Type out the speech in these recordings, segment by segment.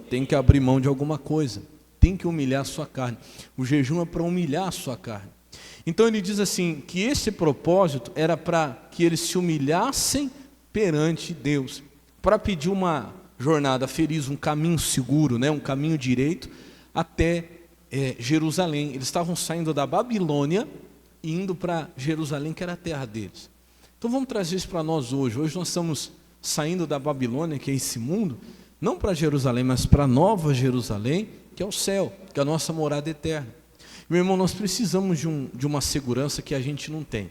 tem que abrir mão de alguma coisa, tem que humilhar a sua carne. O jejum é para humilhar a sua carne. Então ele diz assim, que esse propósito era para que eles se humilhassem perante Deus, para pedir uma jornada feliz, um caminho seguro, né, um caminho direito, até Jerusalém. Eles estavam saindo da Babilônia e indo para Jerusalém, que era a terra deles. Então vamos trazer isso para nós hoje. Hoje nós estamos saindo da Babilônia, que é esse mundo, não para Jerusalém, mas para Nova Jerusalém, que é o céu, que é a nossa morada eterna. Meu irmão, nós precisamos de uma segurança que a gente não tem.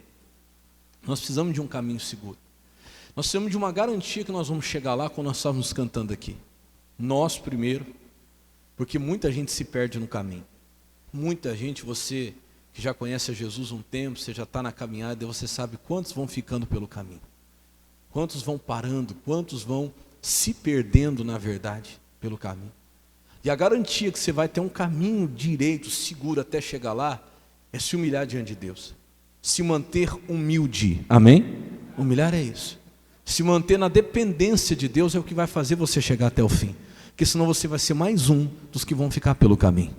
Nós precisamos de um caminho seguro. Nós precisamos de uma garantia que nós vamos chegar lá quando nós estávamos cantando aqui. Nós primeiro, porque muita gente se perde no caminho. Muita gente, você que já conhece a Jesus um tempo, você já está na caminhada, e você sabe quantos vão ficando pelo caminho. Quantos vão parando, quantos vão se perdendo, na verdade, pelo caminho. E a garantia que você vai ter um caminho direito, seguro até chegar lá, é se humilhar diante de Deus. Se manter humilde, amém? Humilhar é isso. Se manter na dependência de Deus é o que vai fazer você chegar até o fim. Porque senão você vai ser mais um dos que vão ficar pelo caminho.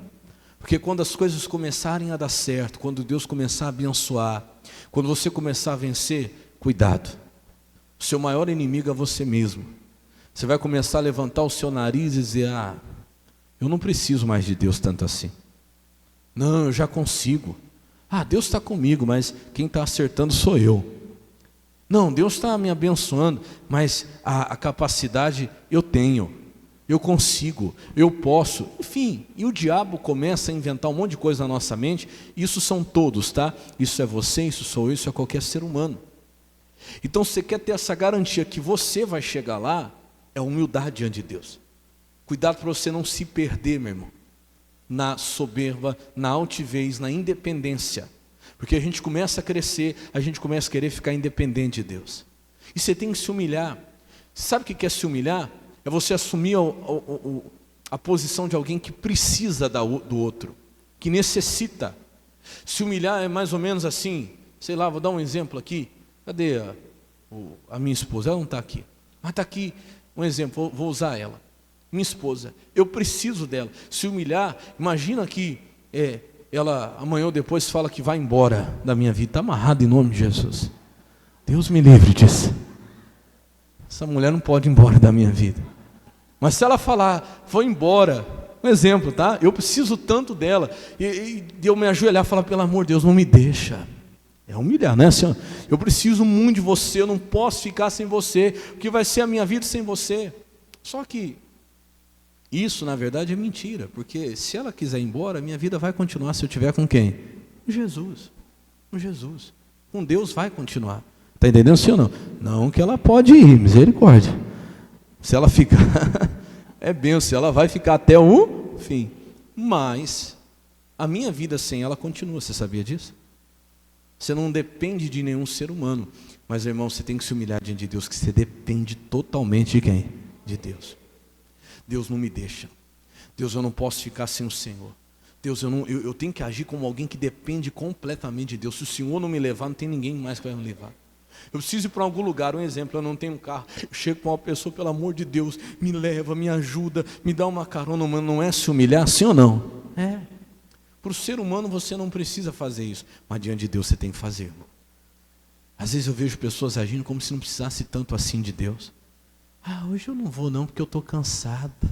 Porque quando as coisas começarem a dar certo, quando Deus começar a abençoar, quando você começar a vencer, cuidado. O seu maior inimigo é você mesmo. Você vai começar a levantar o seu nariz e dizer, eu não preciso mais de Deus tanto assim. Não, eu já consigo. Deus está comigo, mas quem está acertando sou eu. Não, Deus está me abençoando, mas a capacidade eu tenho. Eu consigo, eu posso. Enfim, e o diabo começa a inventar um monte de coisa na nossa mente. Isso são todos, tá? Isso é você, isso sou eu, isso é qualquer ser humano. Então, se você quer ter essa garantia que você vai chegar lá, é humildade diante de Deus. Cuidado para você não se perder, meu irmão, na soberba, na altivez, na independência. Porque a gente começa a crescer, a gente começa a querer ficar independente de Deus. E você tem que se humilhar. Sabe o que é se humilhar? É você assumir a posição de alguém que precisa do outro, que necessita. Se humilhar é mais ou menos assim, sei lá, vou dar um exemplo aqui. Cadê a minha esposa? Ela não está aqui. Mas está aqui um exemplo, vou usar ela. Minha esposa, eu preciso dela. Se humilhar, imagina que ela amanhã ou depois fala que vai embora da minha vida. Está amarrado em nome de Jesus. Deus me livre disso. Essa mulher não pode ir embora da minha vida. Mas se ela falar, vou embora, um exemplo, tá? Eu preciso tanto dela. E eu me ajoelhar e falar, pelo amor de Deus, não me deixa. É humilhar, né, Senhor? Eu preciso muito de você, eu não posso ficar sem você. O que vai ser a minha vida sem você? Só que isso, na verdade, é mentira. Porque se ela quiser ir embora, a minha vida vai continuar se eu estiver com quem? Com Jesus. Com Jesus. Com Deus vai continuar. Está entendendo, sim ou não? Não que ela pode ir, misericórdia. Se ela ficar, é benção, ela vai ficar até o fim. Mas a minha vida sem ela continua, você sabia disso? Você não depende de nenhum ser humano. Mas, irmão, você tem que se humilhar diante de Deus, que você depende totalmente de quem? De Deus. Deus não me deixa. Deus, eu não posso ficar sem o Senhor. Deus, eu tenho que agir como alguém que depende completamente de Deus. Se o Senhor não me levar, não tem ninguém mais que vai me levar. Eu preciso ir para algum lugar, um exemplo, eu não tenho um carro. Eu chego para uma pessoa, pelo amor de Deus, me leva, me ajuda, me dá uma carona, mas não é se humilhar, sim ou não? É. Para o ser humano você não precisa fazer isso, mas diante de Deus você tem que fazer, irmão. Às vezes eu vejo pessoas agindo como se não precisasse tanto assim de Deus. Hoje eu não vou não, porque eu estou cansado.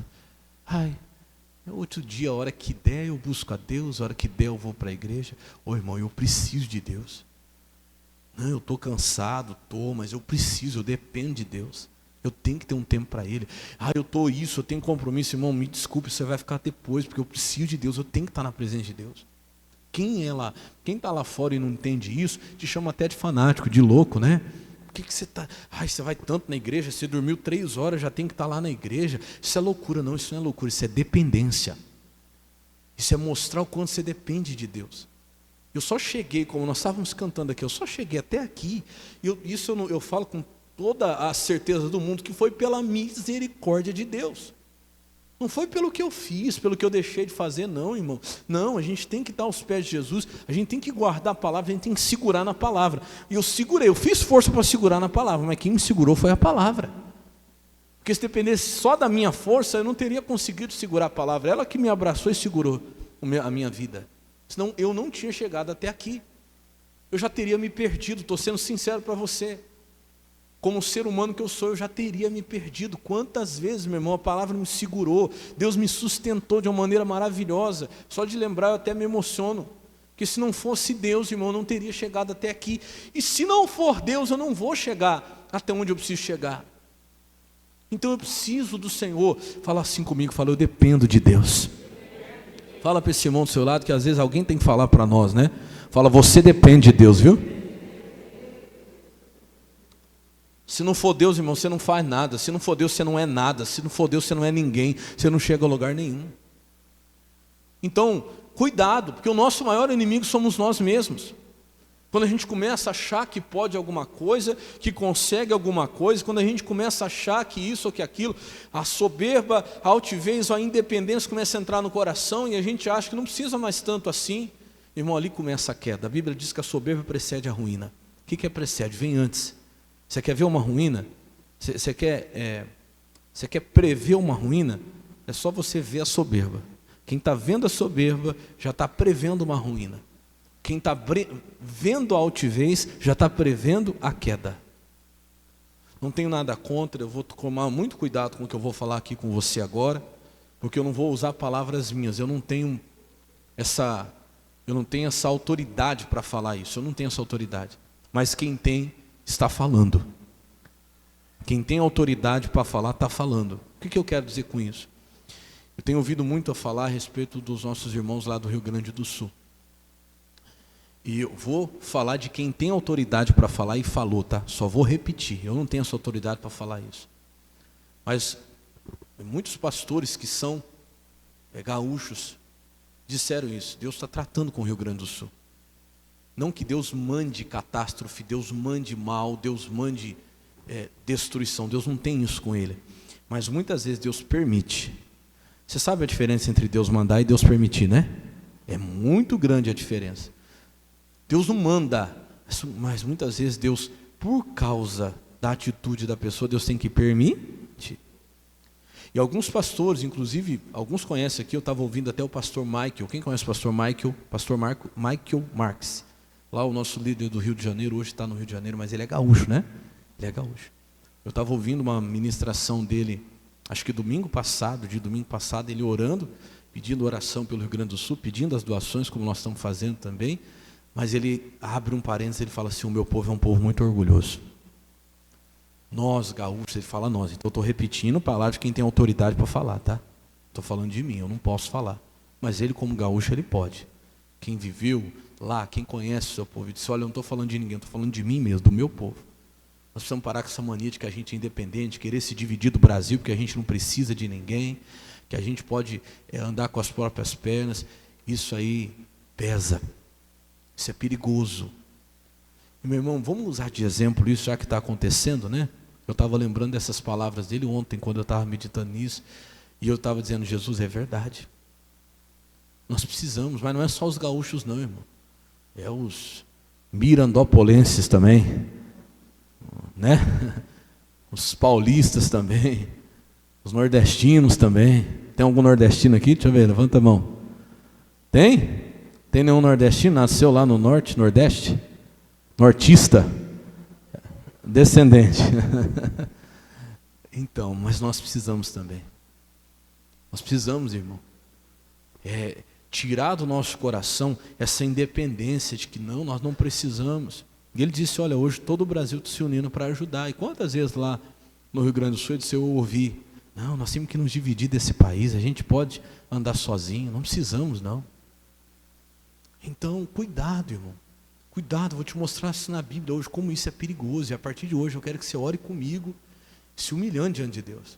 Outro dia, a hora que der eu busco a Deus, a hora que der eu vou para a igreja. Irmão, eu preciso de Deus. Não, eu estou cansado, mas eu preciso, eu dependo de Deus. Eu tenho que ter um tempo para Ele. Eu estou eu tenho compromisso, irmão, me desculpe, você vai ficar depois, porque eu preciso de Deus, eu tenho que estar na presença de Deus. Quem está lá fora e não entende isso, te chama até de fanático, de louco, né? Por que você está... você vai tanto na igreja, você dormiu 3 horas, já tem que estar lá na igreja. Isso é loucura, não, isso não é loucura, isso é dependência. Isso é mostrar o quanto você depende de Deus. Eu só cheguei, como nós estávamos cantando aqui, eu só cheguei até aqui, eu falo com toda a certeza do mundo, que foi pela misericórdia de Deus. Não foi pelo que eu fiz, pelo que eu deixei de fazer, não, irmão. Não, a gente tem que estar aos pés de Jesus, a gente tem que guardar a palavra, a gente tem que segurar na palavra. E eu fiz força para segurar na palavra, mas quem me segurou foi a palavra. Porque se dependesse só da minha força, eu não teria conseguido segurar a palavra. Ela que me abraçou e segurou a minha vida. Senão eu não tinha chegado até aqui. Eu já teria me perdido, estou sendo sincero para você. Como ser humano que eu sou, eu já teria me perdido. Quantas vezes, meu irmão, a palavra me segurou, Deus me sustentou de uma maneira maravilhosa. Só de lembrar eu até me emociono. Porque se não fosse Deus, irmão, eu não teria chegado até aqui. E se não for Deus, eu não vou chegar até onde eu preciso chegar. Então eu preciso do Senhor. Fala assim comigo, fala, eu dependo de Deus. Fala para esse irmão do seu lado, que às vezes alguém tem que falar para nós, né? Fala, você depende de Deus, viu? Se não for Deus, irmão, você não faz nada. Se não for Deus, você não é nada. Se não for Deus, você não é ninguém. Você não chega a lugar nenhum. Então, cuidado, porque o nosso maior inimigo somos nós mesmos. Quando a gente começa a achar que pode alguma coisa, que consegue alguma coisa, quando a gente começa a achar que isso ou que aquilo, a soberba, a altivez, a independência começa a entrar no coração e a gente acha que não precisa mais tanto assim. Irmão, ali começa a queda. A Bíblia diz que a soberba precede a ruína. O que é precede? Vem antes. Você quer ver uma ruína? Você quer prever uma ruína? É só você ver a soberba. Quem está vendo a soberba já está prevendo uma ruína. Quem está vendo a altivez já está prevendo a queda. Não tenho nada contra, eu vou tomar muito cuidado com o que eu vou falar aqui com você agora, porque eu não vou usar palavras minhas, eu não tenho essa autoridade para falar isso, eu não tenho essa autoridade. Mas quem tem, está falando. Quem tem autoridade para falar, está falando. O que eu quero dizer com isso? Eu tenho ouvido muito a falar a respeito dos nossos irmãos lá do Rio Grande do Sul. E eu vou falar de quem tem autoridade para falar e falou, tá? Só vou repetir, eu não tenho essa autoridade para falar isso. Mas muitos pastores que são gaúchos disseram isso. Deus está tratando com o Rio Grande do Sul. Não que Deus mande catástrofe, Deus mande mal, Deus mande destruição. Deus não tem isso com ele. Mas muitas vezes Deus permite. Você sabe a diferença entre Deus mandar e Deus permitir, né? É muito grande a diferença. Deus não manda, mas muitas vezes Deus, por causa da atitude da pessoa, Deus tem que permitir. E alguns pastores, inclusive, alguns conhecem aqui, eu estava ouvindo até o pastor Michael. Quem conhece o pastor Michael? Pastor Michael Marques. Lá o nosso líder do Rio de Janeiro, hoje está no Rio de Janeiro, mas ele é gaúcho, né? Ele é gaúcho. Eu estava ouvindo uma ministração dele, acho que domingo passado, ele orando, pedindo oração pelo Rio Grande do Sul, pedindo as doações, como nós estamos fazendo também. Mas ele abre um parênteses, ele fala assim, o meu povo é um povo muito orgulhoso. Nós, gaúchos, ele fala nós. Então eu estou repetindo palavras de quem tem autoridade para falar, tá? Estou falando de mim, eu não posso falar. Mas ele, como gaúcho, ele pode. Quem viveu lá, quem conhece o seu povo, ele disse, olha, eu não estou falando de ninguém, estou falando de mim mesmo, do meu povo. Nós precisamos parar com essa mania de que a gente é independente, querer se dividir do Brasil, porque a gente não precisa de ninguém, que a gente pode andar com as próprias pernas. Isso aí pesa. Isso é perigoso. E, meu irmão, vamos usar de exemplo isso, já que está acontecendo, né? Eu estava lembrando dessas palavras dele ontem, quando eu estava meditando nisso, e eu estava dizendo, Jesus, é verdade. Nós precisamos, mas não é só os gaúchos não, irmão. É os mirandopolenses também, né? Os paulistas também, os nordestinos também. Tem algum nordestino aqui? Deixa eu ver, levanta a mão. Tem? Tem nenhum nordestino? Nasceu lá no norte, nordeste? Nortista? Descendente. Então, mas nós precisamos também. Nós precisamos, irmão. Tirar do nosso coração essa independência de que não, nós não precisamos. E ele disse, olha, hoje todo o Brasil está se unindo para ajudar. E quantas vezes lá no Rio Grande do Sul eu ouvi, não, nós temos que nos dividir desse país, a gente pode andar sozinho, não precisamos não. Então, cuidado, irmão. Cuidado, vou te mostrar isso na Bíblia hoje, como isso é perigoso. E a partir de hoje eu quero que você ore comigo, se humilhando diante de Deus.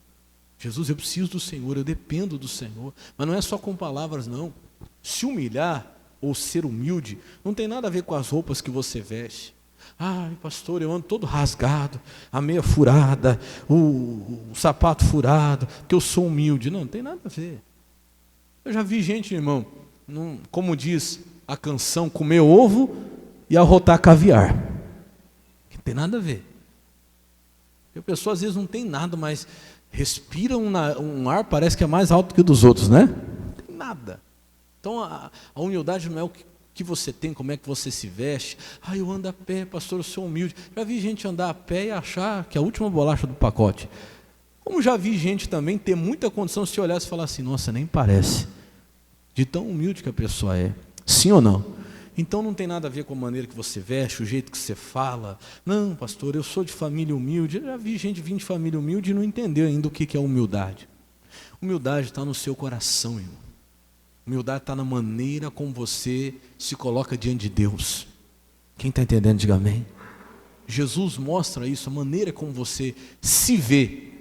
Jesus, eu preciso do Senhor, eu dependo do Senhor. Mas não é só com palavras, não. Se humilhar ou ser humilde não tem nada a ver com as roupas que você veste. Ai, pastor, eu ando todo rasgado, a meia furada, o sapato furado, porque eu sou humilde. Não tem nada a ver. Eu já vi gente, irmão, como diz a canção, comer ovo e arrotar caviar. Não tem nada a ver. A pessoa às vezes não tem nada, mas respira um ar, parece que é mais alto que o dos outros, né? Não tem nada. Então a humildade não é o que você tem, como é que você se veste. Eu ando a pé, pastor, eu sou humilde. Já vi gente andar a pé e achar que é a última bolacha do pacote. Como já vi gente também ter muita condição de se olhar e falar assim, nossa, nem parece. De tão humilde que a pessoa é. Sim ou não? Então não tem nada a ver com a maneira que você veste, o jeito que você fala. Não, pastor, eu sou de família humilde. Eu já vi gente vir de família humilde e não entendeu ainda o que é humildade. Humildade está no seu coração, irmão. Humildade está na maneira como você se coloca diante de Deus. Quem está entendendo, diga amém. Jesus mostra isso, a maneira como você se vê.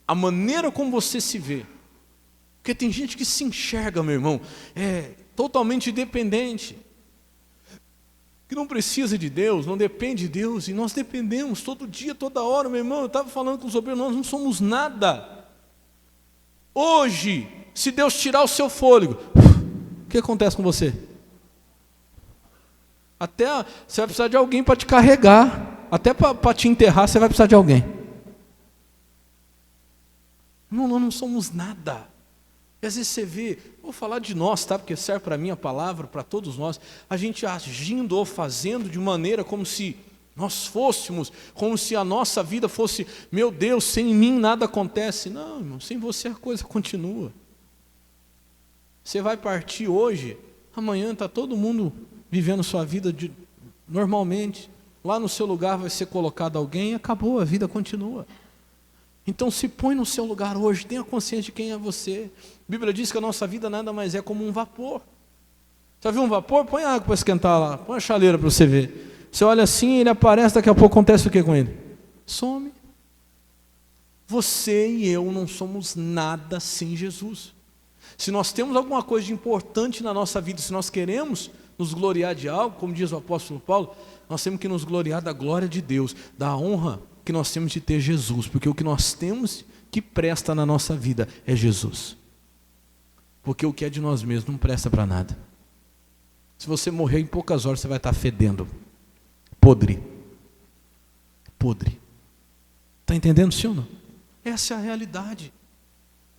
A maneira como você se vê. Porque tem gente que se enxerga, meu irmão, totalmente dependente. Que não precisa de Deus, não depende de Deus, e nós dependemos todo dia, toda hora, meu irmão. Eu estava falando com os obreiros, nós não somos nada. Hoje, se Deus tirar o seu fôlego, o que acontece com você? Até você vai precisar de alguém para te carregar, até para te enterrar você vai precisar de alguém. Não, nós não somos nada. E às vezes você vê, vou falar de nós, tá? Porque serve para mim a palavra, para todos nós, a gente agindo ou fazendo de maneira como se nós fôssemos, como se a nossa vida fosse, meu Deus, sem mim nada acontece. Não, irmão, sem você a coisa continua. Você vai partir hoje, amanhã está todo mundo vivendo sua vida normalmente. Lá no seu lugar vai ser colocado alguém e acabou, a vida continua. Então se põe no seu lugar hoje, tenha consciência de quem é você. A Bíblia diz que a nossa vida nada mais é como um vapor. Já viu um vapor? Põe água para esquentar lá, põe a chaleira para você ver. Você olha assim, ele aparece, daqui a pouco acontece o que com ele? Some. Você e eu não somos nada sem Jesus. Se nós temos alguma coisa de importante na nossa vida, se nós queremos nos gloriar de algo, como diz o apóstolo Paulo, nós temos que nos gloriar da glória de Deus, da honra que nós temos de ter Jesus, porque o que nós temos que presta na nossa vida é Jesus. Porque o que é de nós mesmos não presta para nada. Se você morrer em poucas horas, você vai estar fedendo, podre. Podre. Está entendendo, sim ou não? Essa é a realidade.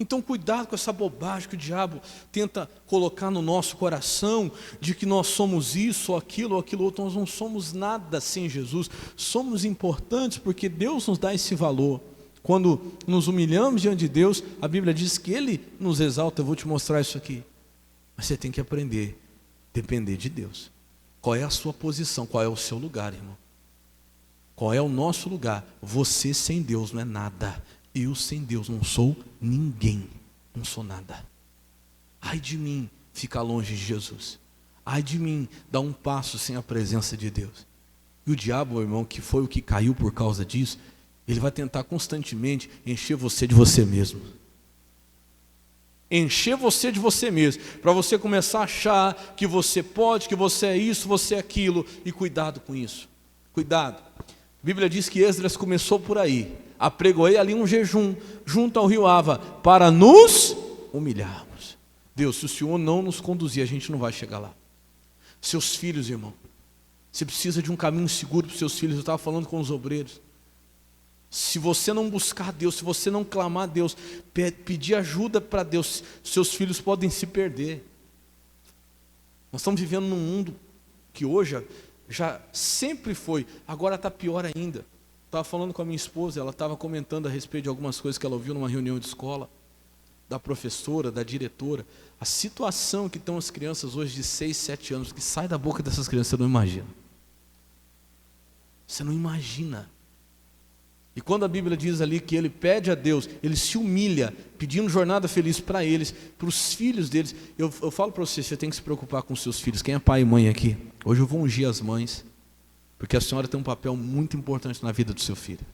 Então cuidado com essa bobagem que o diabo tenta colocar no nosso coração, de que nós somos isso, ou aquilo outro. Nós não somos nada sem Jesus. Somos importantes porque Deus nos dá esse valor. Quando nos humilhamos diante de Deus, a Bíblia diz que Ele nos exalta. Eu vou te mostrar isso aqui. Mas você tem que aprender a depender de Deus. Qual é a sua posição? Qual é o seu lugar, irmão? Qual é o nosso lugar? Você sem Deus não é nada. Eu sem Deus não sou ninguém, não sou nada. Ai de mim ficar longe de Jesus. Ai de mim dar um passo sem a presença de Deus. E o diabo, meu irmão, que foi o que caiu por causa disso, ele vai tentar constantemente encher você de você mesmo. Encher você de você mesmo, para você começar a achar que você pode, que você é isso, você é aquilo, e cuidado com isso. Cuidado. A Bíblia diz que Esdras começou por aí. Apregoei ali um jejum junto ao rio Ava para nos humilharmos. Deus, se o Senhor não nos conduzir, a gente não vai chegar lá. Seus filhos, irmão, você precisa de um caminho seguro para os seus filhos. Eu estava falando com os obreiros. Se você não buscar Deus, se você não clamar a Deus, pedir ajuda para Deus, seus filhos podem se perder. Nós estamos vivendo num mundo que hoje já sempre foi, agora está pior ainda. Estava falando com a minha esposa, ela estava comentando a respeito de algumas coisas que ela ouviu numa reunião de escola, da professora, da diretora. A situação que estão as crianças hoje de 6, 7 anos, que sai da boca dessas crianças, você não imagina. Você não imagina. E quando a Bíblia diz ali que ele pede a Deus, ele se humilha, pedindo jornada feliz para eles, para os filhos deles. Eu falo para você tem que se preocupar com os seus filhos. Quem é pai e mãe aqui? Hoje eu vou ungir as mães. Porque a senhora tem um papel muito importante na vida do seu filho.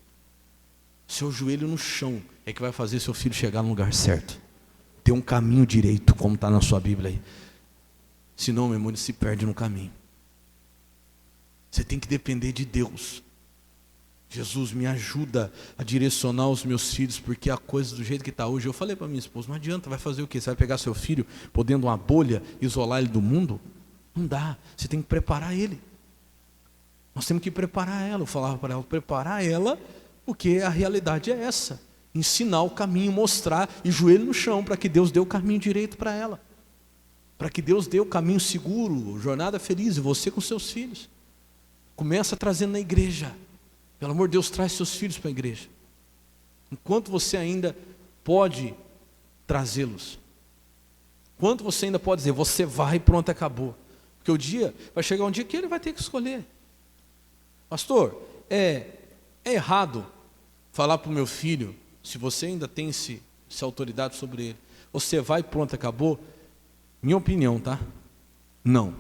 Seu joelho no chão é que vai fazer seu filho chegar no lugar certo. Ter um caminho direito, como está na sua Bíblia aí. Senão, meu irmão, ele se perde no caminho. Você tem que depender de Deus. Jesus, me ajuda a direcionar os meus filhos, porque a coisa do jeito que está hoje. Eu falei para minha esposa, não adianta, vai fazer o quê? Você vai pegar seu filho, pôr dentro de uma bolha, isolar ele do mundo? Não dá, você tem que preparar ele. Nós temos que preparar ela. Eu falava para ela, preparar ela, porque a realidade é essa. ensinar o caminho, mostrar, e joelho no chão, para que Deus dê o caminho direito para ela. Para que Deus dê o caminho seguro, jornada feliz, e você com seus filhos. Começa trazendo na igreja. Pelo amor de Deus, traz seus filhos para a igreja. Enquanto você ainda pode trazê-los. Enquanto você ainda pode dizer, você vai e pronto, acabou. Porque vai chegar um dia que ele vai ter que escolher. Pastor, é errado falar para o meu filho, se você ainda tem essa autoridade sobre ele, você vai e pronto, acabou? Minha opinião, tá? Não.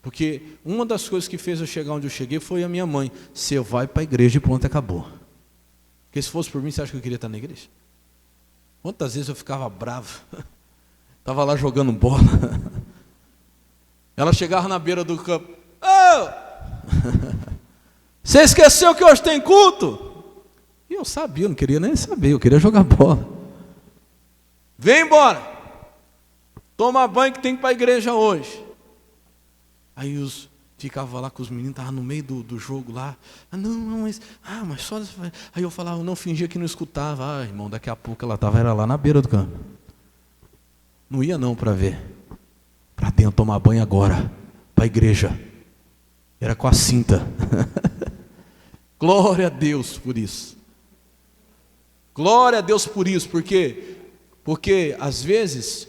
Porque uma das coisas que fez eu chegar onde eu cheguei foi a minha mãe. Você vai para a igreja e pronto, acabou. Porque se fosse por mim, você acha que eu queria estar na igreja? Quantas vezes eu ficava bravo? Estava lá jogando bola. Ela chegava na beira do campo. Você esqueceu que hoje tem culto? E eu sabia, eu não queria nem saber, eu queria jogar bola. Vem embora. Toma banho que tem que ir para a igreja hoje. Aí ficava lá com os meninos, estavam no meio do jogo lá. Mas só... Aí eu falava, não, fingia que não escutava. Irmão, daqui a pouco ela era lá na beira do campo. Não ia não para ver. Para dentro tomar banho agora, para a igreja. Era com a cinta. Glória a Deus por isso. Glória a Deus por isso, porque às vezes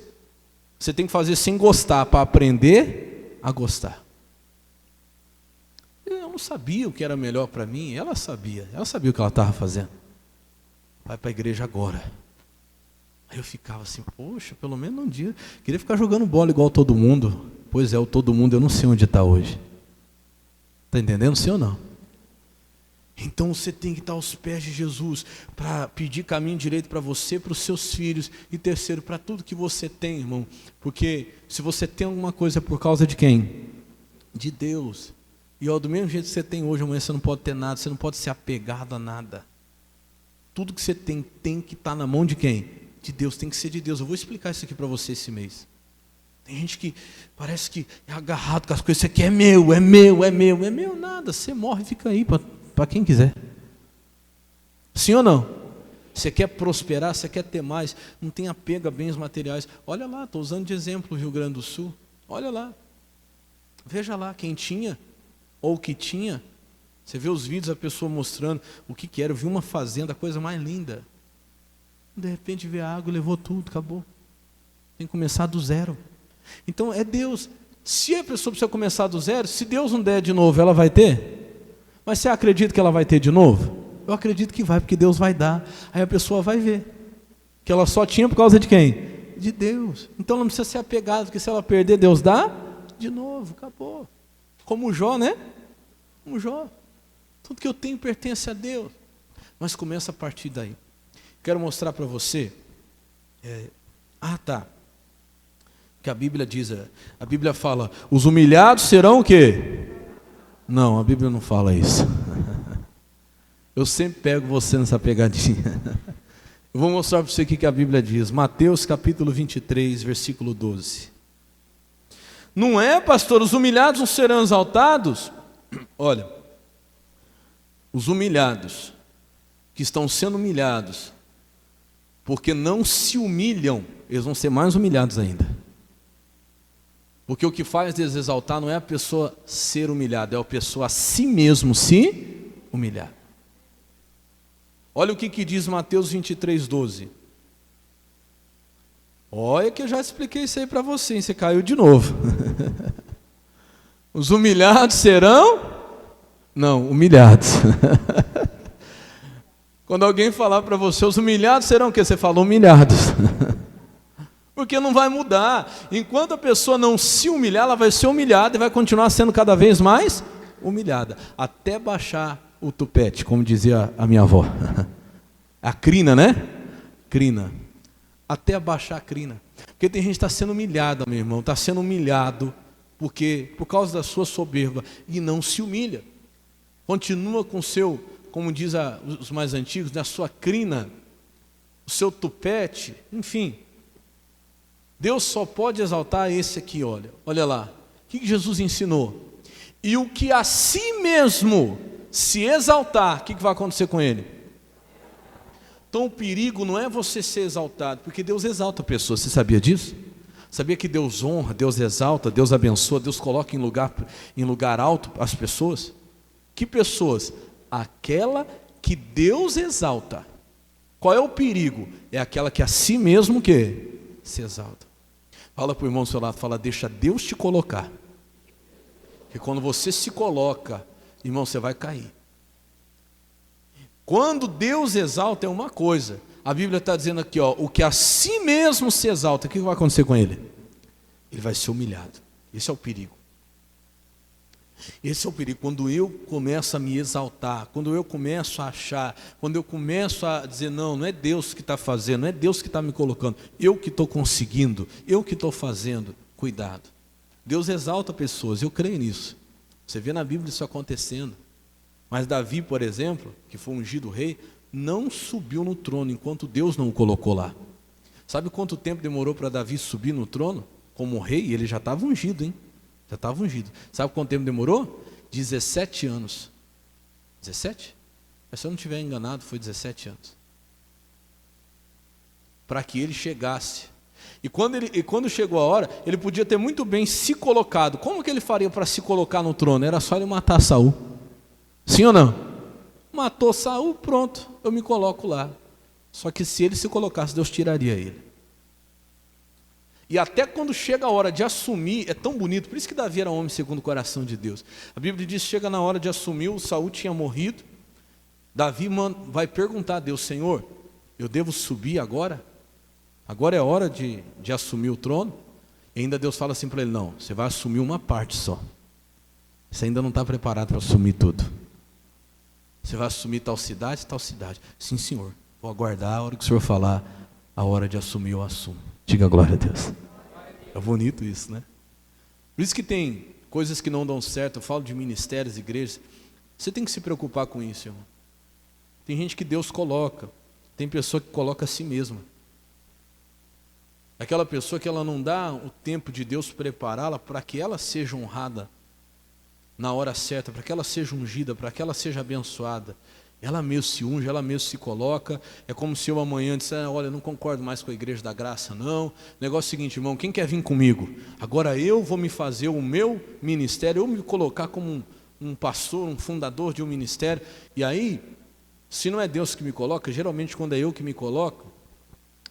você tem que fazer sem gostar para aprender a gostar. Eu não sabia o que era melhor para mim, ela sabia o que ela estava fazendo. Vai para a igreja agora. Aí eu ficava assim, poxa, pelo menos um dia, queria ficar jogando bola igual todo mundo. Pois é, o todo mundo eu não sei onde está hoje. Está entendendo, sim ou não? Então você tem que estar aos pés de Jesus para pedir caminho direito para você, para os seus filhos. E terceiro, para tudo que você tem, irmão. Porque se você tem alguma coisa é por causa de quem? De Deus. E do mesmo jeito que você tem hoje, amanhã você não pode ter nada, você não pode ser apegado a nada. Tudo que você tem que estar na mão de quem? De Deus, tem que ser de Deus. Eu vou explicar isso aqui para você esse mês. Tem gente que parece que é agarrado com as coisas, isso aqui é meu, nada, você morre e fica aí para quem quiser. Sim ou não? Você quer prosperar, você quer ter mais, não tem apego a bens materiais. Olha lá, estou usando de exemplo o Rio Grande do Sul. Olha lá, veja lá quem tinha ou o que tinha. Você vê os vídeos da pessoa mostrando o que era. Eu vi uma fazenda, a coisa mais linda. De repente vê a água, levou tudo, acabou. Tem que começar do zero. Então é Deus. Se a pessoa precisa começar do zero, se Deus não der de novo, ela vai ter? Mas você acredita que ela vai ter de novo? Eu acredito que vai, porque Deus vai dar. Aí a pessoa vai ver que ela só tinha por causa de quem? De Deus. Então ela não precisa ser apegada, porque se ela perder, Deus dá de novo, acabou. Como o Jó, né? Como o Jó. Tudo que eu tenho pertence a Deus. Mas começa a partir daí. Quero mostrar para você. Que a Bíblia diz, a Bíblia fala, os humilhados serão o quê? Não, a Bíblia não fala isso. Eu sempre pego você nessa pegadinha. Eu vou mostrar para você o que a Bíblia diz. Mateus capítulo 23, versículo 12. Não é, pastor, os humilhados não serão exaltados? Olha, os humilhados, que estão sendo humilhados, porque não se humilham, eles vão ser mais humilhados ainda. Porque o que faz Deus exaltar não é a pessoa ser humilhada, é a pessoa a si mesmo se humilhar. Olha o que diz Mateus 23, 12. Olha que eu já expliquei isso aí para você, hein? Você caiu de novo. Os humilhados serão? Não, humilhados. Quando alguém falar para você, os humilhados serão o quê? Você falou humilhados. Porque não vai mudar. Enquanto a pessoa não se humilhar, ela vai ser humilhada e vai continuar sendo cada vez mais humilhada. Até baixar o tupete, como dizia a minha avó. A crina, né? Crina. Até abaixar a crina. Porque tem gente que está sendo humilhada, meu irmão. Está sendo humilhado por causa da sua soberba. E não se humilha. Continua com o seu, como diz os mais antigos, na sua crina, o seu tupete, enfim. Deus só pode exaltar esse aqui, olha lá. O que Jesus ensinou? E o que a si mesmo se exaltar, o que vai acontecer com ele? Então o perigo não é você ser exaltado, porque Deus exalta pessoas. Você sabia disso? Sabia que Deus honra, Deus exalta, Deus abençoa, Deus coloca em lugar alto as pessoas? Que pessoas? Aquela que Deus exalta. Qual é o perigo? É aquela que a si mesmo que se exalta. Fala para o irmão do seu lado, fala, deixa Deus te colocar. Porque quando você se coloca, irmão, você vai cair. Quando Deus exalta é uma coisa. A Bíblia está dizendo aqui, ó, o que a si mesmo se exalta, o que vai acontecer com ele? Ele vai ser humilhado. Esse é o perigo. Esse é o perigo. Quando eu começo a me exaltar, quando eu começo a achar, quando eu começo a dizer, não é Deus que está fazendo, não é Deus que está me colocando, eu que estou conseguindo, eu que estou fazendo, cuidado. Deus exalta pessoas, eu creio nisso. Você vê na Bíblia isso acontecendo. Mas Davi, por exemplo, que foi ungido rei, não subiu no trono enquanto Deus não o colocou lá. Sabe quanto tempo demorou para Davi subir no trono como rei? Ele já estava ungido, hein? Já estava ungido. Sabe quanto tempo demorou? 17 anos. 17? Mas se eu não estiver enganado, foi 17 anos. Para que ele chegasse. E quando chegou a hora, ele podia ter muito bem se colocado. Como que ele faria para se colocar no trono? Era só ele matar Saul. Sim ou não? Matou Saul, pronto, eu me coloco lá. Só que se ele se colocasse, Deus tiraria ele. E até quando chega a hora de assumir, é tão bonito, por isso que Davi era homem segundo o coração de Deus. A Bíblia diz, chega na hora de assumir, o Saul tinha morrido. Davi vai perguntar a Deus, Senhor, eu devo subir agora? Agora é hora de assumir o trono? E ainda Deus fala assim para ele, não, você vai assumir uma parte só. Você ainda não está preparado para assumir tudo. Você vai assumir tal cidade, tal cidade. Sim, senhor. Vou aguardar a hora que o senhor falar, a hora de assumir, eu assumo. Diga glória a Deus. É bonito isso, né? Por isso que tem coisas que não dão certo. Eu falo de ministérios, igrejas. Você tem que se preocupar com isso, irmão. Tem gente que Deus coloca. Tem pessoa que coloca a si mesma. Aquela pessoa que ela não dá o tempo de Deus prepará-la para que ela seja honrada na hora certa, para que ela seja ungida, para que ela seja abençoada. Ela mesmo se unge, ela mesmo se coloca. É como se eu amanhã dissesse, olha, eu não concordo mais com a igreja da graça, não. O negócio é o seguinte, irmão, quem quer vir comigo? Agora eu vou me fazer o meu ministério, eu me colocar como um pastor, um fundador de um ministério. E aí, se não é Deus que me coloca, geralmente quando é eu que me coloco,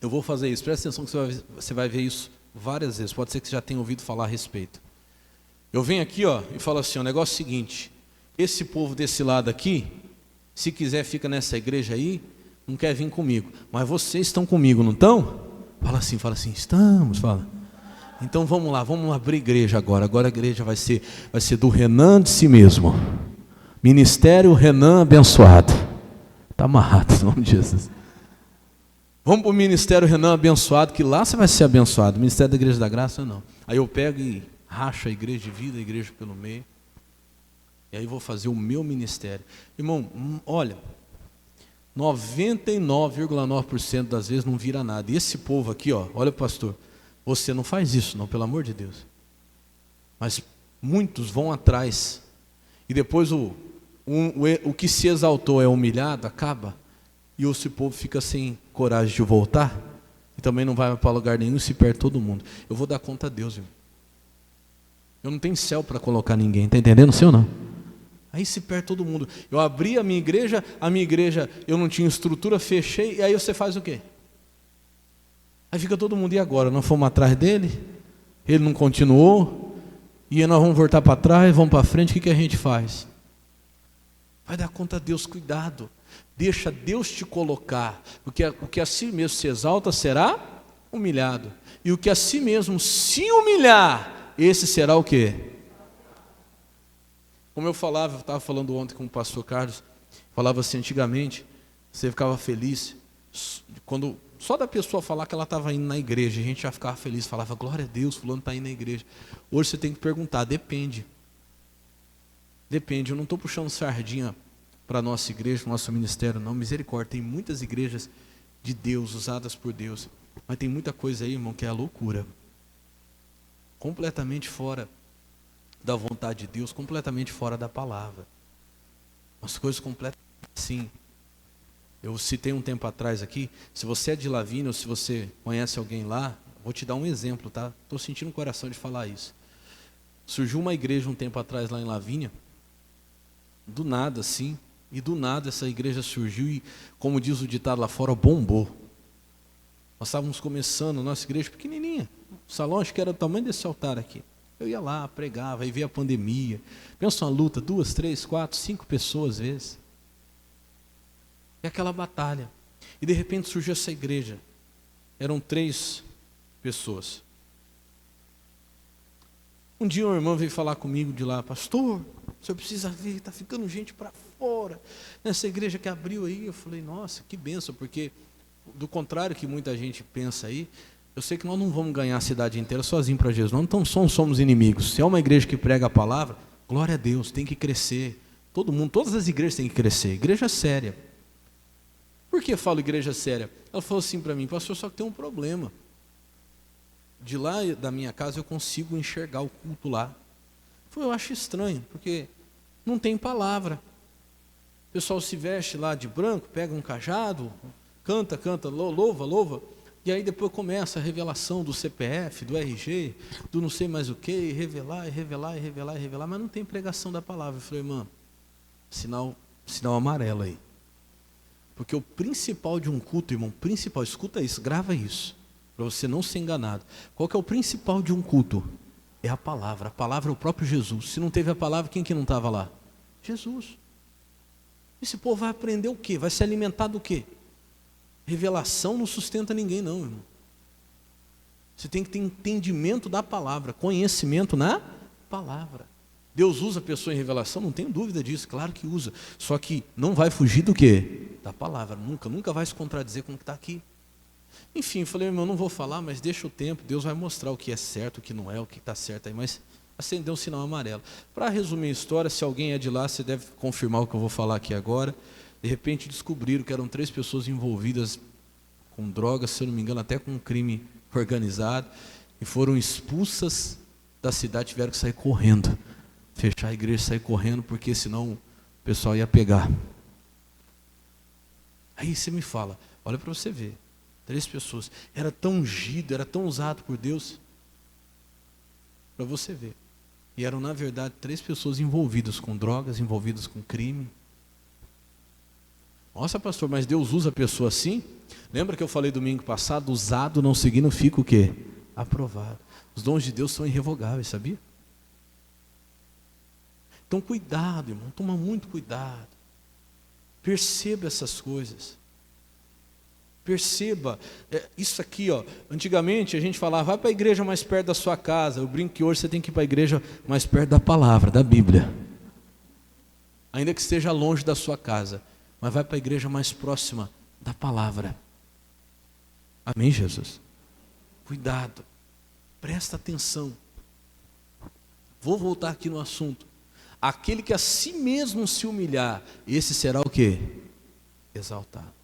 eu vou fazer isso. Presta atenção que você vai ver isso várias vezes. Pode ser que você já tenha ouvido falar a respeito. Eu venho aqui, ó, e falo assim, o negócio é o seguinte, esse povo desse lado aqui, se quiser fica nessa igreja aí, não quer vir comigo, mas vocês estão comigo, não estão? Fala assim, estamos, fala. Então vamos lá abrir igreja agora a igreja vai ser do Renan de si mesmo, Ministério Renan abençoado, está amarrado em nome de Jesus. Vamos para o Ministério Renan abençoado, que lá você vai ser abençoado, Ministério da Igreja da Graça não. Aí eu pego e racho a igreja de vida, a igreja pelo meio. E aí vou fazer o meu ministério. Irmão, olha, 99,9% das vezes não vira nada. E esse povo aqui, ó, olha pastor, você não faz isso não, pelo amor de Deus. Mas muitos vão atrás. E depois o que se exaltou é humilhado, acaba. E esse povo fica sem coragem de voltar. E também não vai para lugar nenhum e se perde todo mundo. Eu vou dar conta a Deus, irmão. Eu não tenho céu para colocar ninguém, está entendendo, sim ou não? Aí se perde todo mundo. Eu abri a minha igreja eu não tinha estrutura, fechei, e aí você faz o quê? Aí fica todo mundo, e agora? Nós fomos atrás dele, ele não continuou, e nós vamos voltar para trás, vamos para frente, o que a gente faz? Vai dar conta a Deus, cuidado. Deixa Deus te colocar, porque o que a si mesmo se exalta será humilhado. E o que a si mesmo se humilhar, esse será o quê? Como eu estava falando ontem com o pastor Carlos, falava assim, antigamente, você ficava feliz, quando só da pessoa falar que ela estava indo na igreja, a gente já ficava feliz, falava, glória a Deus, fulano está indo na igreja. Hoje você tem que perguntar, depende, eu não estou puxando sardinha para a nossa igreja, para o nosso ministério, não, misericórdia, tem muitas igrejas de Deus, usadas por Deus, mas tem muita coisa aí, irmão, que é a loucura. Completamente fora da vontade de Deus, completamente fora da palavra. Umas coisas completamente assim. Eu citei um tempo atrás aqui, se você é de Lavínia ou se você conhece alguém lá, vou te dar um exemplo, tá? Estou sentindo no coração de falar isso. Surgiu uma igreja um tempo atrás lá em Lavínia, do nada assim, e do nada essa igreja surgiu e, como diz o ditado lá fora, bombou. Nós estávamos começando, nossa igreja pequenininha, o salão acho que era o tamanho desse altar aqui. Eu ia lá, pregava, aí veio a pandemia. Pensa uma luta, 2, 3, 4, 5 pessoas às vezes. E aquela batalha. E de repente surgiu essa igreja. Eram 3 pessoas. Um dia uma irmã veio falar comigo de lá, pastor, o senhor precisa ver, está ficando gente para fora. Nessa igreja que abriu aí, eu falei, nossa, que bênção, porque do contrário que muita gente pensa aí, eu sei que nós não vamos ganhar a cidade inteira sozinho para Jesus, nós não somos inimigos. Se é uma igreja que prega a palavra, glória a Deus, tem que crescer. Todo mundo, todas as igrejas têm que crescer, igreja séria. Por que eu falo igreja séria? Ela falou assim para mim, pastor, só que tem um problema. De lá da minha casa eu consigo enxergar o culto lá. Eu acho estranho, porque não tem palavra. O pessoal se veste lá de branco, pega um cajado, canta, louva, e aí depois começa a revelação do CPF, do RG, do não sei mais o que, e revelar, mas não tem pregação da palavra. Eu falei, irmã, sinal amarelo aí. Porque o principal de um culto, irmão, escuta isso, grava isso, para você não ser enganado. Qual que é o principal de um culto? É a palavra é o próprio Jesus. Se não teve a palavra, quem que não estava lá? Jesus. Esse povo vai aprender o quê? Vai se alimentar do quê? Revelação não sustenta ninguém não, irmão. Você tem que ter entendimento da palavra, conhecimento na palavra. Deus usa a pessoa em revelação, não tenho dúvida disso, claro que usa. Só que não vai fugir do quê? Da palavra, nunca vai se contradizer com o que está aqui. Enfim, falei, irmão, não vou falar, mas deixa o tempo, Deus vai mostrar o que é certo, o que não é, o que está certo aí, mas acendeu um sinal amarelo. Para resumir a história, se alguém é de lá, você deve confirmar o que eu vou falar aqui agora. De repente descobriram que eram 3 pessoas envolvidas com drogas, se eu não me engano, até com um crime organizado, e foram expulsas da cidade, tiveram que sair correndo, fechar a igreja e sair correndo, porque senão o pessoal ia pegar. Aí você me fala, olha para você ver, 3 pessoas, era tão ungido, era tão usado por Deus, para você ver. E eram, na verdade, 3 pessoas envolvidas com drogas, envolvidas com crime. Nossa, pastor, mas Deus usa a pessoa assim? Lembra que eu falei domingo passado, usado não significa o quê? Aprovado. Os dons de Deus são irrevogáveis, sabia? Então cuidado, irmão, toma muito cuidado. Perceba essas coisas. Perceba, isso aqui, ó, antigamente a gente falava, vai para a igreja mais perto da sua casa. Eu brinco que hoje você tem que ir para a igreja mais perto da palavra, da Bíblia. Ainda que esteja longe da sua casa, mas vai para a igreja mais próxima da palavra. Amém, Jesus? Cuidado, presta atenção. Vou voltar aqui no assunto. Aquele que a si mesmo se humilhar, esse será o quê? Exaltado.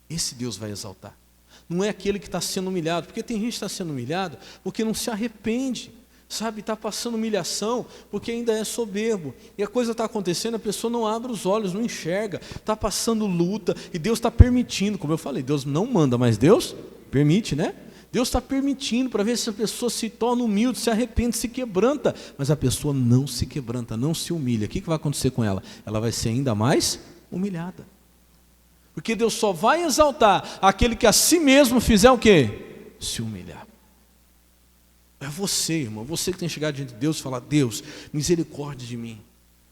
Esse Deus vai exaltar. Não é aquele que está sendo humilhado, porque tem gente que está sendo humilhado porque não se arrepende, sabe, está passando humilhação porque ainda é soberbo, e a coisa está acontecendo, a pessoa não abre os olhos, não enxerga, está passando luta, e Deus está permitindo, como eu falei, Deus não manda, mas Deus permite, né? Deus está permitindo para ver se a pessoa se torna humilde, se arrepende, se quebranta, mas a pessoa não se quebranta, não se humilha. O que vai acontecer com ela? Ela vai ser ainda mais humilhada. Porque Deus só vai exaltar aquele que a si mesmo fizer o quê? Se humilhar. É você, irmão, você que tem chegado diante de Deus e falar, Deus, misericórdia de mim,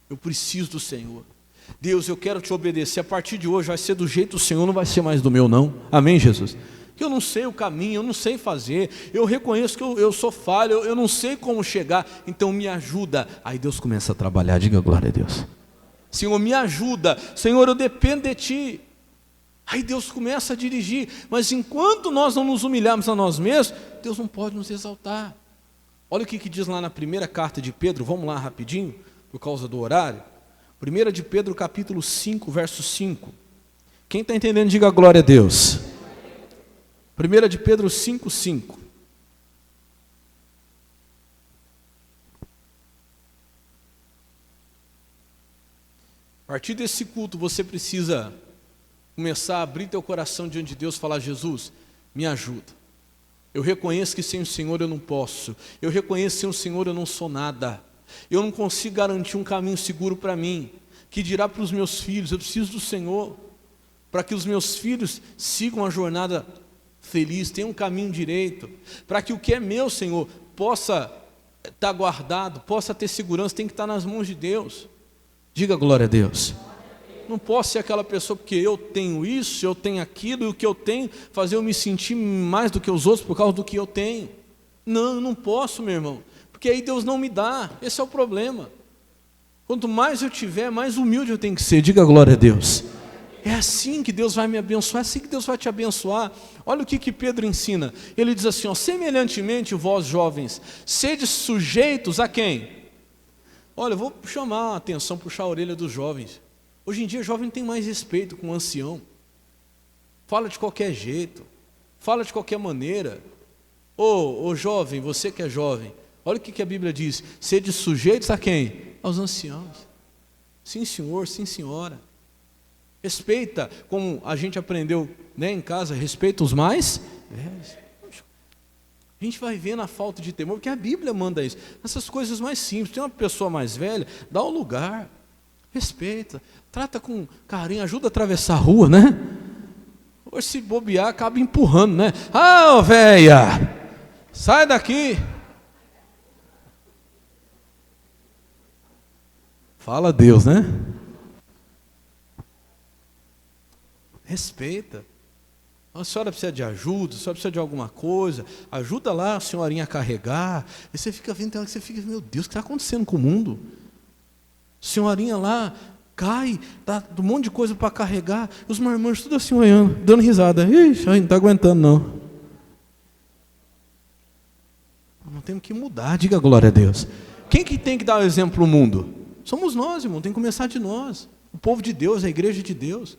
eu preciso do Senhor. Deus, eu quero te obedecer, a partir de hoje vai ser do jeito do Senhor, não vai ser mais do meu não. Amém, Jesus? Que eu não sei o caminho, eu não sei fazer, eu reconheço que eu sou falho, eu não sei como chegar, então me ajuda. Aí Deus começa a trabalhar, diga glória a Deus. Senhor, me ajuda, Senhor, eu dependo de Ti. Aí Deus começa a dirigir, mas enquanto nós não nos humilharmos a nós mesmos, Deus não pode nos exaltar. Olha o que diz lá na primeira carta de Pedro, vamos lá rapidinho, por causa do horário. 1 de Pedro capítulo 5, verso 5. Quem está entendendo, diga glória a Deus. 1 de Pedro 5, 5. A partir desse culto você precisa Começar a abrir teu coração diante de Deus e falar: Jesus, me ajuda. Eu reconheço que sem o Senhor eu não posso. Eu reconheço que sem o Senhor eu não sou nada. Eu não consigo garantir um caminho seguro para mim. Que dirá para os meus filhos? Eu preciso do Senhor, para que os meus filhos sigam a jornada feliz, tenham um caminho direito, para que o que é meu, Senhor, possa estar guardado, possa ter segurança, tem que estar nas mãos de Deus. Diga glória a Deus. Não posso ser aquela pessoa porque eu tenho isso, eu tenho aquilo, e o que eu tenho, fazer eu me sentir mais do que os outros por causa do que eu tenho. Não, eu não posso, meu irmão, porque aí Deus não me dá, esse é o problema. Quanto mais eu tiver, mais humilde eu tenho que ser. Diga glória a Deus. É assim que Deus vai me abençoar, é assim que Deus vai te abençoar. Olha o que Pedro ensina. Ele diz assim, ó: semelhantemente vós jovens, sede sujeitos a quem? Olha, eu vou chamar a atenção, puxar a orelha dos jovens. Hoje em dia jovem não tem mais respeito com o ancião. Fala de qualquer jeito, fala de qualquer maneira. Ô jovem, você que é jovem, olha o que a Bíblia diz: sede sujeitos a quem? Aos anciãos. Sim senhor, sim senhora. Respeita, como a gente aprendeu, né, em casa, respeita os mais velhos. A gente vai vendo a falta de temor, porque a Bíblia manda isso. Essas coisas mais simples. Tem uma pessoa mais velha, dá um lugar, respeita, trata com carinho, ajuda a atravessar a rua, né? Ou se bobear, acaba empurrando, né? Ah, véia, sai daqui. Fala a Deus, né? Respeita. A senhora precisa de ajuda, a senhora precisa de alguma coisa, ajuda lá a senhorinha a carregar. E você fica vendo, você fica, meu Deus, o que está acontecendo com o mundo? A senhorinha lá cai, dá um monte de coisa para carregar, os marmanjos tudo assim olhando, dando risada. Ixi, não está aguentando não. Não temos que mudar, diga glória a Deus. Quem que tem que dar o exemplo para o mundo? Somos nós, irmão, tem que começar de nós. O povo de Deus, a igreja de Deus.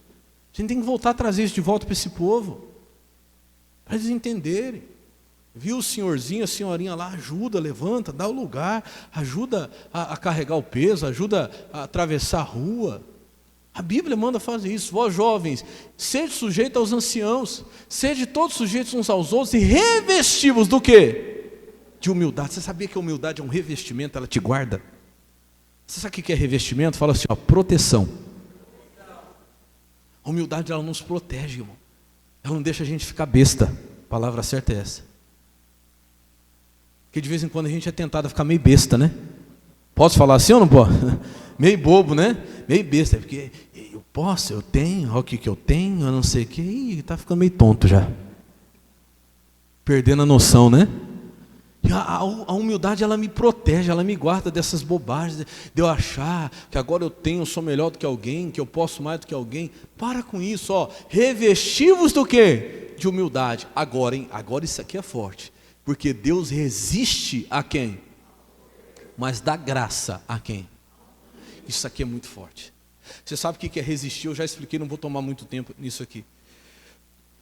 A gente tem que voltar a trazer isso de volta para esse povo, para eles entenderem. Viu o senhorzinho, a senhorinha lá, ajuda, levanta, dá o lugar, ajuda a carregar o peso, ajuda a atravessar a rua. A Bíblia manda fazer isso. Vós jovens, sede sujeitos aos anciãos, sede todos sujeitos uns aos outros e revestivos do quê? De humildade. Você sabia que a humildade é um revestimento, ela te guarda? Você sabe o que é revestimento? Fala assim, ó, proteção. A humildade, ela nos protege, irmão. Ela não deixa a gente ficar besta. A palavra certa é essa. Porque de vez em quando a gente é tentado a ficar meio besta, né? Posso falar assim ou não posso? Meio bobo, né? Meio besta. Porque eu posso, eu tenho, olha o que eu tenho, eu não sei o que. Ih, está ficando meio tonto já. Perdendo a noção, né? E a humildade, ela me protege, ela me guarda dessas bobagens, de eu achar que agora eu sou melhor do que alguém, que eu posso mais do que alguém. Para com isso, ó. Revestivos do quê? De humildade. Agora, hein? Agora isso aqui é forte. Porque Deus resiste a quem? Mas dá graça a quem? Isso aqui é muito forte. Você sabe o que é resistir? Eu já expliquei, não vou tomar muito tempo nisso aqui.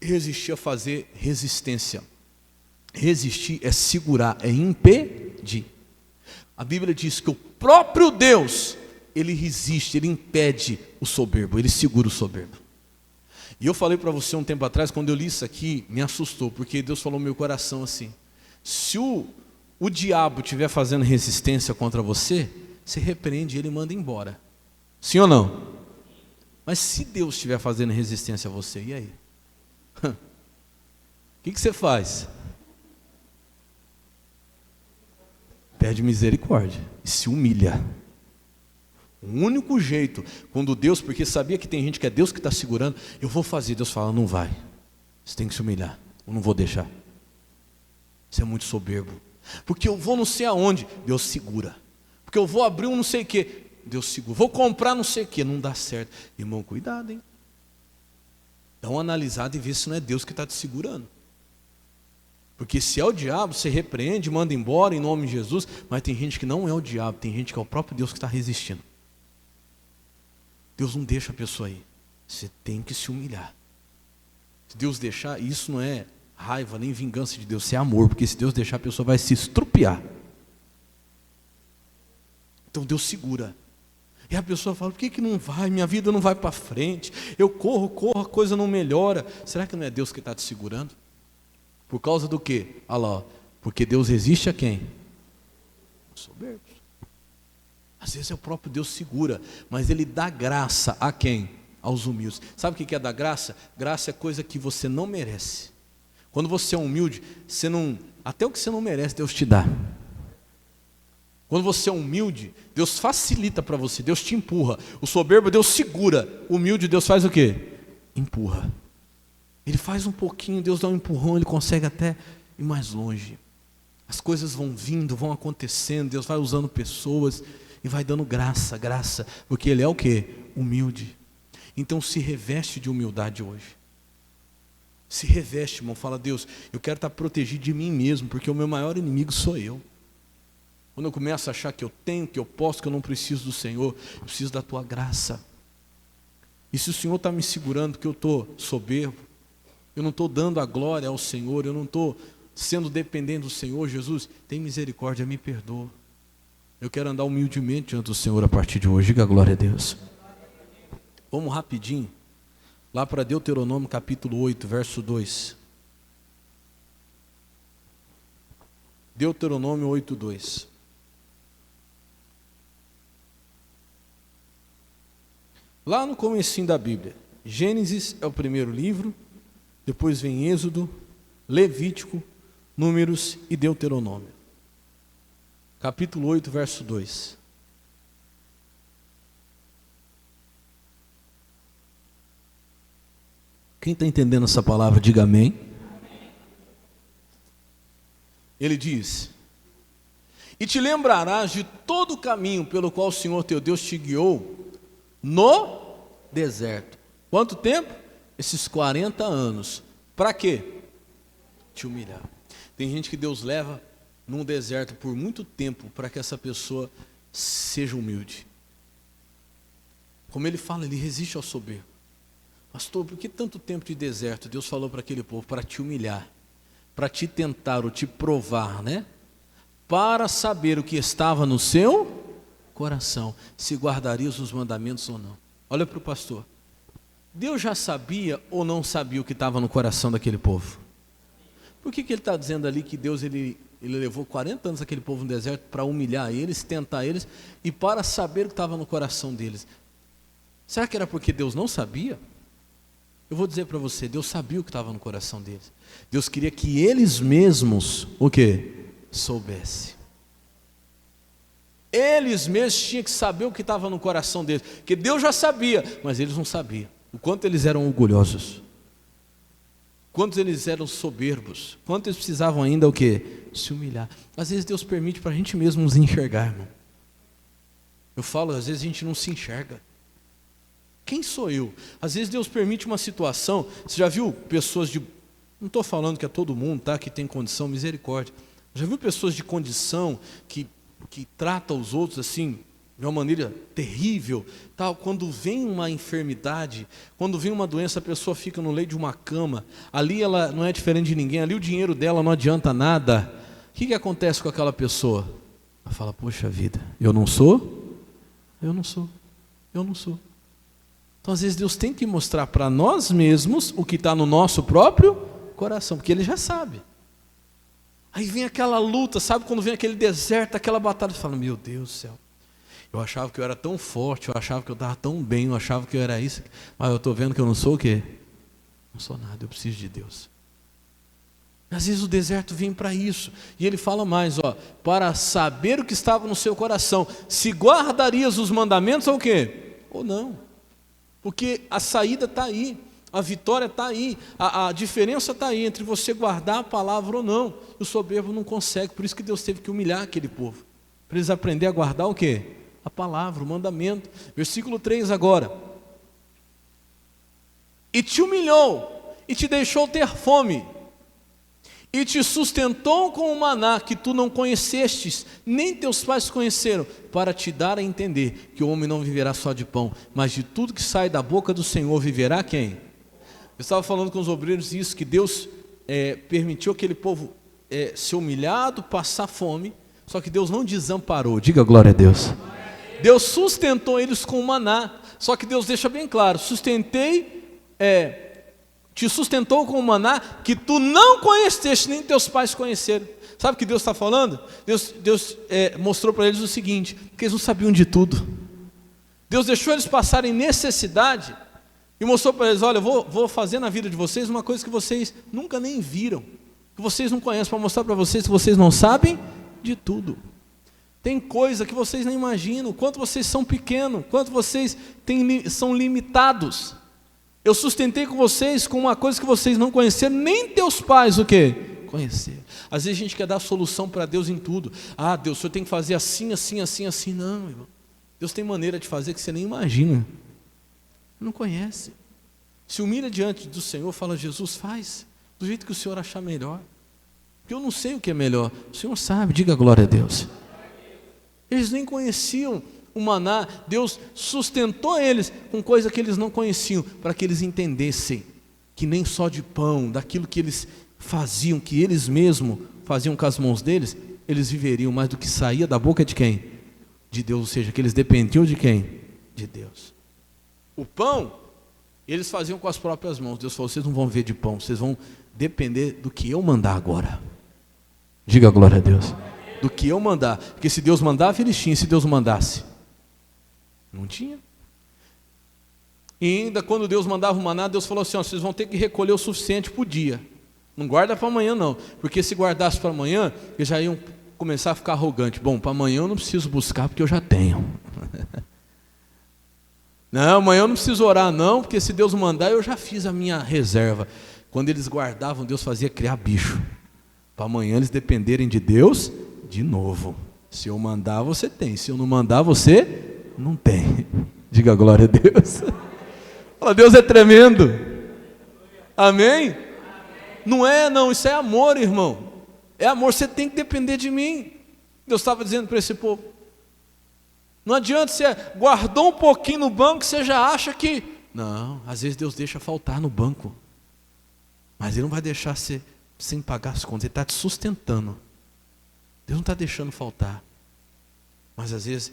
Resistir é fazer resistência. Resistir é segurar, é impedir. A Bíblia diz que o próprio Deus, Ele resiste, Ele impede o soberbo, Ele segura o soberbo. E eu falei para você um tempo atrás, quando eu li isso aqui, me assustou, porque Deus falou no meu coração assim: se o diabo estiver fazendo resistência contra você, você repreende ele e manda embora. Sim ou não? Mas se Deus estiver fazendo resistência a você, e aí? O que você faz? Pede misericórdia e se humilha. O único jeito, quando Deus, porque sabia que tem gente que é Deus que está segurando, eu vou fazer, Deus fala, não vai. Você tem que se humilhar, eu não vou deixar. Você é muito soberbo. Porque eu vou não sei aonde, Deus segura. Porque eu vou abrir um não sei o que, Deus segura. Vou comprar não sei o que, não dá certo. Irmão, cuidado, hein? Dá uma analisada e vê se não é Deus que está te segurando. Porque se é o diabo, você repreende, manda embora em nome de Jesus, mas tem gente que não é o diabo, tem gente que é o próprio Deus que está resistindo. Deus não deixa a pessoa ir. Você tem que se humilhar. Se Deus deixar, isso não é raiva nem vingança de Deus, isso é amor, porque se Deus deixar, a pessoa vai se estrupiar. Então Deus segura. E a pessoa fala, por que não vai? Minha vida não vai para frente. Eu corro, a coisa não melhora. Será que não é Deus que está te segurando? Por causa do quê? Olha lá, ó. Porque Deus resiste a quem? Os soberbos. Às vezes é o próprio Deus segura, mas Ele dá graça a quem? Aos humildes. Sabe o que é dar graça? Graça é coisa que você não merece. Quando você é humilde, você não, até o que você não merece, Deus te dá. Quando você é humilde, Deus facilita para você, Deus te empurra. O soberbo, Deus segura. O humilde, Deus faz o quê? Empurra. Ele faz um pouquinho, Deus dá um empurrão, ele consegue até ir mais longe. As coisas vão vindo, vão acontecendo, Deus vai usando pessoas e vai dando graça, porque Ele é o quê? Humilde. Então se reveste de humildade hoje. Se reveste, irmão, fala, Deus, eu quero estar protegido de mim mesmo, porque o meu maior inimigo sou eu. Quando eu começo a achar que eu tenho, que eu posso, que eu não preciso do Senhor, eu preciso da Tua graça. E se o Senhor está me segurando que eu estou soberbo, eu não estou dando a glória ao Senhor, eu não estou sendo dependente do Senhor, Jesus, tem misericórdia, me perdoa. Eu quero andar humildemente diante do Senhor a partir de hoje, diga glória a Deus. Vamos rapidinho, lá para Deuteronômio capítulo 8, verso 2. Deuteronômio 8, 2. Lá no comecinho da Bíblia, Gênesis é o primeiro livro, depois vem Êxodo, Levítico, Números e Deuteronômio. Capítulo 8, verso 2. Quem está entendendo essa palavra, diga amém. Ele diz: e te lembrarás de todo o caminho pelo qual o Senhor teu Deus te guiou no deserto. Quanto tempo? Esses 40 anos. Para quê? Te humilhar. Tem gente que Deus leva num deserto por muito tempo para que essa pessoa seja humilde. Como ele fala, ele resiste ao soberbo. Pastor, por que tanto tempo de deserto? Deus falou para aquele povo, para te humilhar, para te tentar ou te provar, né? Para saber o que estava no seu coração, se guardarias os mandamentos ou não. Olha para o pastor. Deus já sabia ou não sabia o que estava no coração daquele povo? Por que ele está dizendo ali que Deus ele levou 40 anos aquele povo no deserto para humilhar eles, tentar eles e para saber o que estava no coração deles? Será que era porque Deus não sabia? Eu vou dizer para você, Deus sabia o que estava no coração deles. Deus queria que eles mesmos, o quê? Soubessem. Eles mesmos tinham que saber o que estava no coração deles. Porque Deus já sabia, mas eles não sabiam. O quanto eles eram orgulhosos. Quantos eles eram soberbos. Quanto eles precisavam ainda o quê? Se humilhar. Às vezes Deus permite para a gente mesmo nos enxergar, irmão. Eu falo, às vezes a gente não se enxerga. Quem sou eu? Às vezes Deus permite uma situação. Você já viu pessoas de... Não estou falando que é todo mundo, tá? Que tem condição, misericórdia. Já viu pessoas de condição que tratam os outros assim, de uma maneira terrível, tal? Quando vem uma enfermidade, quando vem uma doença, a pessoa fica no leito de uma cama, ali ela não é diferente de ninguém, ali o dinheiro dela não adianta nada. O que acontece com aquela pessoa? Ela fala, poxa vida, eu não sou. Então às vezes Deus tem que mostrar para nós mesmos o que está no nosso próprio coração, porque Ele já sabe. Aí vem aquela luta, sabe quando vem aquele deserto, aquela batalha, você fala, meu Deus do céu, eu achava que eu era tão forte, eu achava que eu estava tão bem, eu achava que eu era isso, mas eu estou vendo que eu não sou o quê? Não sou nada, eu preciso de Deus. Às vezes o deserto vem para isso, e ele fala mais, ó, para saber o que estava no seu coração, se guardarias os mandamentos ou o quê? Ou não, porque a saída está aí. A vitória está aí, a diferença está aí entre você guardar a palavra ou não. O soberbo não consegue, por isso que Deus teve que humilhar aquele povo. Para eles aprenderem a guardar o quê? A palavra, o mandamento. Versículo 3 agora. E te humilhou, e te deixou ter fome, e te sustentou com o maná que tu não conhecestes, nem teus pais conheceram, para te dar a entender que o homem não viverá só de pão, mas de tudo que sai da boca do Senhor viverá quem? Eu estava falando com os obreiros isso, que Deus permitiu aquele povo ser humilhado, passar fome, só que Deus não desamparou, diga glória a Deus. Deus sustentou eles com o maná. Só que Deus deixa bem claro: te sustentou com o maná que tu não conheceste, nem teus pais conheceram. Sabe o que Deus está falando? Deus mostrou para eles o seguinte: que eles não sabiam de tudo. Deus deixou eles passarem necessidade e mostrou para eles: olha, eu vou fazer na vida de vocês uma coisa que vocês nunca nem viram, que vocês não conhecem, para mostrar para vocês que vocês não sabem de tudo. Tem coisa que vocês nem imaginam, quanto vocês são pequenos, quanto vocês são limitados. Eu sustentei com vocês com uma coisa que vocês não conheceram, nem teus pais o quê? Conhecer. Às vezes a gente quer dar solução para Deus em tudo. Ah, Deus, o Senhor tem que fazer assim, assim, assim, assim. Não, irmão. Deus tem maneira de fazer que você nem imagina. Não conhece. Se humilha diante do Senhor, fala: Jesus, faz do jeito que o Senhor achar melhor. Porque eu não sei o que é melhor. O Senhor sabe, diga glória a Deus. Eles nem conheciam o maná. Deus sustentou eles com coisa que eles não conheciam, para que eles entendessem que nem só de pão, daquilo que eles faziam, que eles mesmos faziam com as mãos deles, eles viveriam, mais do que saía da boca de quem? De Deus, ou seja, que eles dependiam de quem? De Deus. O pão, eles faziam com as próprias mãos. Deus falou: vocês não vão viver de pão, vocês vão depender do que eu mandar agora. Diga glória a Deus. Do que eu mandar. Porque se Deus mandava, eles tinham. Se Deus mandasse, não tinha. E ainda quando Deus mandava o maná, Deus falou assim: ó, vocês vão ter que recolher o suficiente por dia. Não guarda para amanhã não. Porque se guardasse para amanhã, eles já iam começar a ficar arrogante. Bom, para amanhã eu não preciso buscar, porque eu já tenho. Não, amanhã eu não preciso orar não, porque se Deus mandar, eu já fiz a minha reserva. Quando eles guardavam, Deus fazia criar bicho. Para amanhã eles dependerem de Deus de novo. Se eu mandar, você tem. Se eu não mandar, você não tem. Diga glória a Deus. Fala: Deus é tremendo. Amém? Não, isso é amor, irmão. É amor, você tem que depender de mim. Deus estava dizendo para esse povo: não adianta você guardou um pouquinho no banco, você já acha que... Não, às vezes Deus deixa faltar no banco. Mas Ele não vai deixar você sem pagar as contas. Ele está te sustentando. Deus não está deixando faltar. Mas às vezes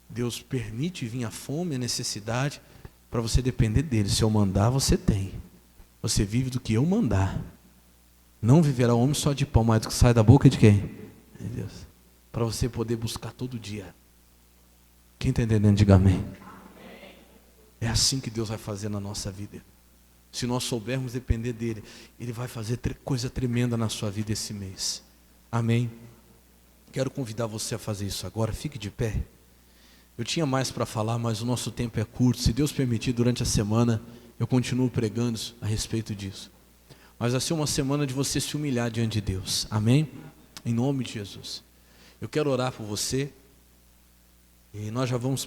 Deus permite vir a fome, a necessidade, para você depender dele. Se eu mandar, você tem. Você vive do que eu mandar. Não viverá o homem só de pão, mas do que sai da boca de quem? De Deus. Para você poder buscar todo dia. Quem está entendendo, diga amém. É assim que Deus vai fazer na nossa vida. Se nós soubermos depender dele, Ele vai fazer coisa tremenda na sua vida esse mês. Amém. Quero convidar você a fazer isso agora. Fique de pé. Eu tinha mais para falar, mas o nosso tempo é curto. Se Deus permitir, durante a semana, eu continuo pregando a respeito disso. Mas vai ser uma semana de você se humilhar diante de Deus. Amém? Em nome de Jesus. Eu quero orar por você. E nós já vamos